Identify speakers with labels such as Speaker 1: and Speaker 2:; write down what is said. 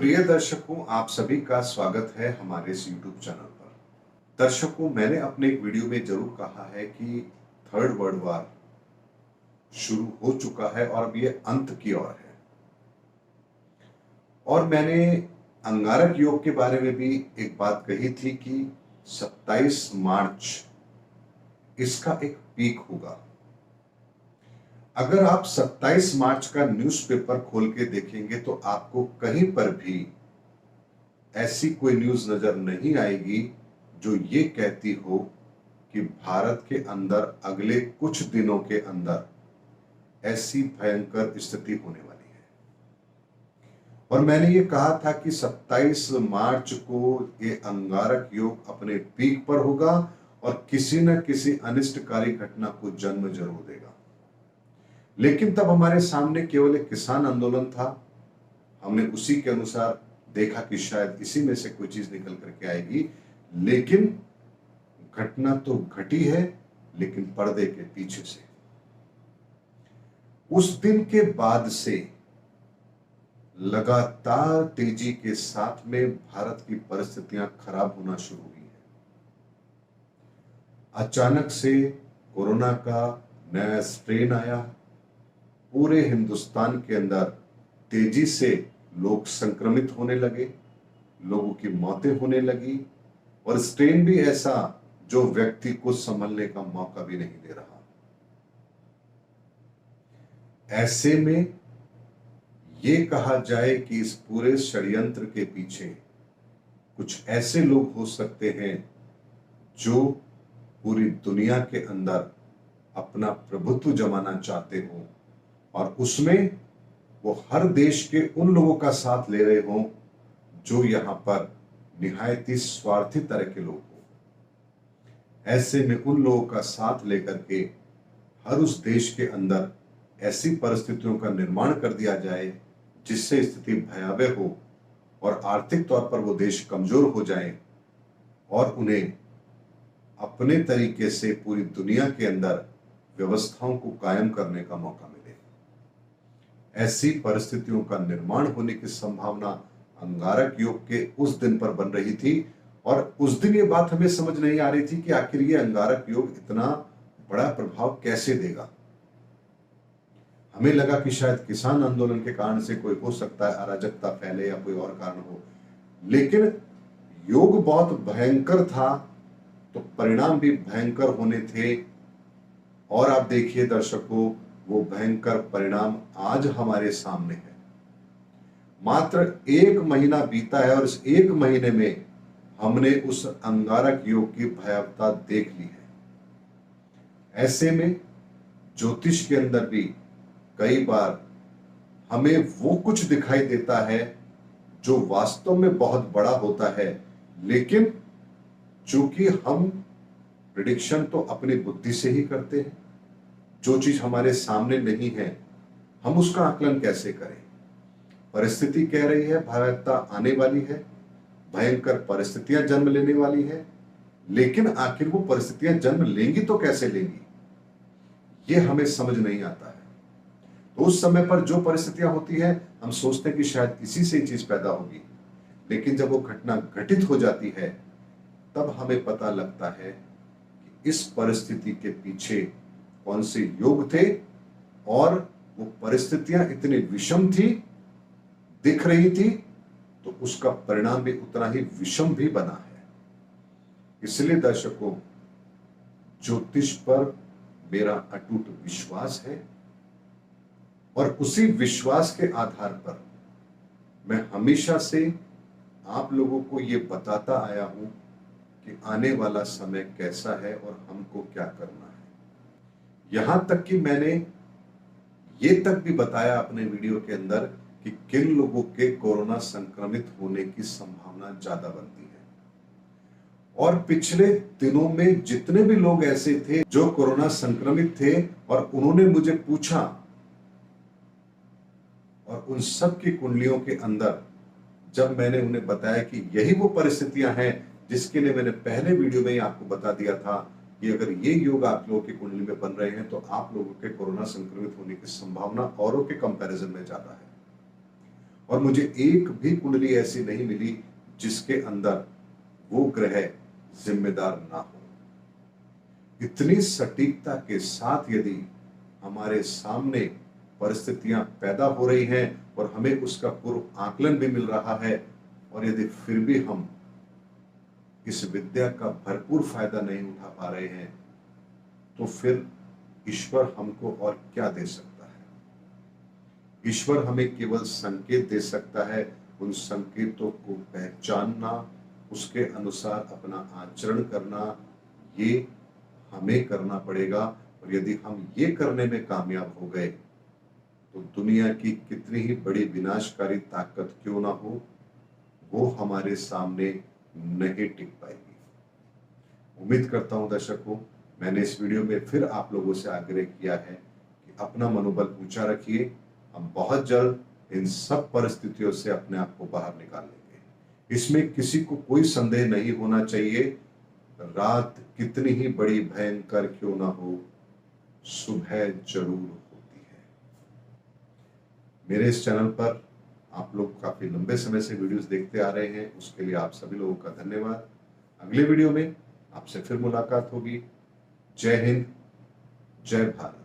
Speaker 1: प्रिय दर्शकों, आप सभी का स्वागत है हमारे इस YouTube चैनल पर। दर्शकों, मैंने अपने एक वीडियो में जरूर कहा है कि थर्ड वर्ल्ड वॉर शुरू हो चुका है और अब ये अंत की ओर है। और मैंने अंगारक योग के बारे में भी एक बात कही थी कि 27 मार्च इसका एक पीक होगा। अगर आप 27 मार्च का न्यूज़पेपर खोल के देखेंगे तो आपको कहीं पर भी ऐसी कोई न्यूज नजर नहीं आएगी जो ये कहती हो कि भारत के अंदर अगले कुछ दिनों के अंदर ऐसी भयंकर स्थिति होने वाली है। और मैंने ये कहा था कि 27 मार्च को ये अंगारक योग अपने पीक पर होगा और किसी न किसी अनिष्टकारी घटना को जन्म जरूर देगा। लेकिन तब हमारे सामने केवल एक किसान आंदोलन था। हमने उसी के अनुसार देखा कि शायद इसी में से कोई चीज निकल करके आएगी, लेकिन घटना तो घटी है, लेकिन पर्दे के पीछे से। उस दिन के बाद से लगातार तेजी के साथ में भारत की परिस्थितियां खराब होना शुरू हुई है। अचानक से कोरोना का नया स्ट्रेन आया। पूरे हिंदुस्तान के अंदर तेजी से लोग संक्रमित होने लगे, लोगों की मौतें होने लगी और स्ट्रेन भी ऐसा जो व्यक्ति को संभलने का मौका भी नहीं दे रहा। ऐसे में यह कहा जाए कि इस पूरे षड्यंत्र के पीछे कुछ ऐसे लोग हो सकते हैं जो पूरी दुनिया के अंदर अपना प्रभुत्व जमाना चाहते हो और उसमें वो हर देश के उन लोगों का साथ ले रहे हों जो यहां पर निहायत ही स्वार्थी तरह के लोग हो। ऐसे में उन लोगों का साथ लेकर के हर उस देश के अंदर ऐसी परिस्थितियों का निर्माण कर दिया जाए जिससे स्थिति भयावह हो और आर्थिक तौर पर वो देश कमजोर हो जाए और उन्हें अपने तरीके से पूरी दुनिया के अंदर व्यवस्थाओं को कायम करने का मौका मिले। ऐसी परिस्थितियों का निर्माण होने की संभावना अंगारक योग के उस दिन पर बन रही थी और उस दिन ये बात हमें समझ नहीं आ रही थी कि आखिर ये अंगारक योग इतना बड़ा प्रभाव कैसे देगा। हमें लगा कि शायद किसान आंदोलन के कारण से कोई हो सकता है अराजकता फैले या कोई और कारण हो, लेकिन योग बहुत भयंकर था तो परिणाम भी भयंकर होने थे। और आप देखिए दर्शकों, वो भयंकर परिणाम आज हमारे सामने है। मात्र 1 महीना बीता है और इस 1 महीने में हमने उस अंगारक योग की भयावहता देख ली है। ऐसे में ज्योतिष के अंदर भी कई बार हमें वो कुछ दिखाई देता है जो वास्तव में बहुत बड़ा होता है, लेकिन चूंकि हम प्रिडिक्शन तो अपनी बुद्धि से ही करते हैं, जो चीज हमारे सामने नहीं है हम उसका आकलन कैसे करें। परिस्थिति कह रही है भयावहता आने वाली है, भयंकर परिस्थितियां जन्म लेने वाली है, लेकिन आखिर वो परिस्थितियां जन्म लेंगी तो कैसे लेंगी, ये हमें समझ नहीं आता है। तो उस समय पर जो परिस्थितियां होती है हम सोचते हैं कि शायद इसी से चीज पैदा होगी, लेकिन जब वो घटना घटित हो जाती है तब हमें पता लगता है कि इस परिस्थिति के पीछे कौन से योग थे और वो परिस्थितियां इतनी विषम थी, दिख रही थी, तो उसका परिणाम भी उतना ही विषम भी बना है। इसलिए दर्शकों, ज्योतिष पर मेरा अटूट विश्वास है और उसी विश्वास के आधार पर मैं हमेशा से आप लोगों को ये बताता आया हूं कि आने वाला समय कैसा है और हमको क्या करना है। यहां तक कि मैंने ये तक भी बताया अपने वीडियो के अंदर कि किन लोगों के कोरोना संक्रमित होने की संभावना ज्यादा बनती है। और पिछले दिनों में जितने भी लोग ऐसे थे जो कोरोना संक्रमित थे और उन्होंने मुझे पूछा, और उन सब की कुंडलियों के अंदर जब मैंने उन्हें बताया कि यही वो परिस्थितियां हैं जिसके लिए मैंने पहले वीडियो में ही आपको बता दिया था कि अगर ये योग आप लोगों की कुंडली में बन रहे हैं तो आप लोगों के कोरोना संक्रमित होने की संभावना औरों के कंपैरिजन में ज्यादा है। और मुझे एक भी कुंडली ऐसी नहीं मिली जिसके अंदर वो ग्रह जिम्मेदार ना हो। इतनी सटीकता के साथ यदि हमारे सामने परिस्थितियां पैदा हो रही हैं और हमें उसका पूर्व आकलन भी मिल रहा है, और यदि फिर भी हम इस विद्या का भरपूर फायदा नहीं उठा पा रहे हैं, तो फिर ईश्वर हमको और क्या दे सकता है? ईश्वर हमें केवल संकेत दे सकता है। उन संकेतों को पहचानना, उसके अनुसार अपना आचरण करना, ये हमें करना पड़ेगा। और यदि हम ये करने में कामयाब हो गए तो दुनिया की कितनी ही बड़ी विनाशकारी ताकत क्यों ना हो, वो हमारे सामने नहीं टिक पाएगी। उम्मीद करता हूं दर्शकों, मैंने इस वीडियो में फिर आप लोगों से आग्रह किया है कि अपना मनोबल ऊंचा रखिए। हम बहुत जल्द इन सब परिस्थितियों से अपने आप को बाहर निकाल लेंगे। इसमें किसी को कोई संदेह नहीं होना चाहिए। रात कितनी ही बड़ी भयंकर क्यों ना हो, सुबह जरूर होती है। मेरे इस चैनल पर आप लोग काफी लंबे समय से वीडियोस देखते आ रहे हैं, उसके लिए आप सभी लोगों का धन्यवाद। अगले वीडियो में आपसे फिर मुलाकात होगी। जय हिंद, जय भारत।